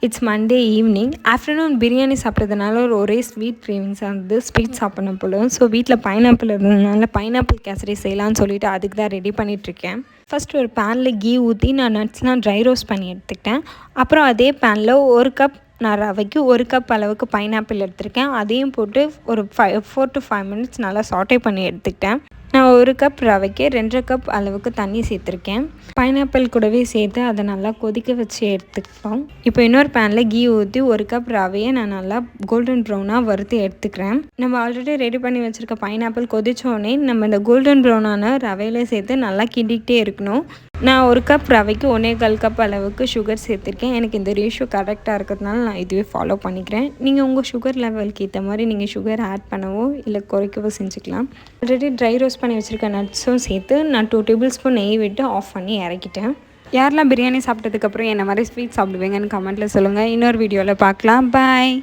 It's Monday evening. Afternoon biryani சாப்பிட்டதுனால ஒரே sweet கிரேவிங்ஸாக இருந்தது. ஸ்வீட் சாப்பிடணும் போல. ஸோ வீட்டில் பைனாப்பிள் இருந்ததுனால பைனாப்பிள் கேசரி செய்யலான்னு சொல்லிட்டு அதுக்கு தான் ரெடி பண்ணிகிட்ருக்கேன். ஃபஸ்ட்டு ஒரு பேனில் கீ ஊற்றி நான் நட்ஸ்லாம் ட்ரை ரோஸ்ட் பண்ணி எடுத்துக்கிட்டேன். அப்புறம் அதே பேனில் 1 கப் நான் ரவைக்கு 1 கப் அளவுக்கு பைனாப்பிள் எடுத்திருக்கேன். அதையும் போட்டு ஒரு 4 to 5 மினிட்ஸ் நல்லா சாட்டே பண்ணி எடுத்துக்கிட்டேன். நான் 1 கப் ரவைக்கு 2.5 கப் அளவுக்கு தண்ணி சேர்த்துருக்கேன். பைனாப்பிள் கூடவே சேர்த்து அதை நல்லா கொதிக்க வச்சு எடுத்துக்கிட்டோம். இப்போ இன்னொரு பேனில் கீ ஊற்றி 1 கப் ரவையை நான் நல்லா கோல்டன் ப்ரௌனாக வறுத்து எடுத்துக்கிறேன். நம்ம ஆல்ரெடி ரெடி பண்ணி வச்சுருக்க பைனாப்பிள் கொதிச்சோடனே நம்ம இந்த கோல்டன் ப்ரௌனான ரவையில சேர்த்து நல்லா கிண்டிக்கிட்டே இருக்கணும். நான் 1 கப் ரவைக்கு 1.25 கப் அளவுக்கு சுகர் சேர்த்துருக்கேன். எனக்கு இந்த ரேஷியோ கரெக்டாக இருக்கிறதுனால நான் இதுவே ஃபாலோ பண்ணிக்கிறேன். நீங்கள் உங்கள் சுகர் லெவலுக்கு ஏற்ற மாதிரி நீங்கள் சுகர் ஆட் பண்ணவோ இல்லை குறைக்கவோ செஞ்சுக்கலாம். ஆல்ரெடி ட்ரை ரோஸ்ட் பண்ணி வச்சுருக்க நட்ஸும் சேர்த்து நான் 2 டேபிள் ஸ்பூன் நெய் விட்டு ஆஃப் பண்ணி இறக்கிட்டேன். யாரெல்லாம் பிரியாணி சாப்பிட்டதுக்கப்புறம் என்ன மாதிரி ஸ்வீட் சாப்பிடுவீங்கன்னு கமெண்ட்டில் சொல்லுங்கள். இன்னொரு வீடியோவில் பார்க்கலாம். பாய்.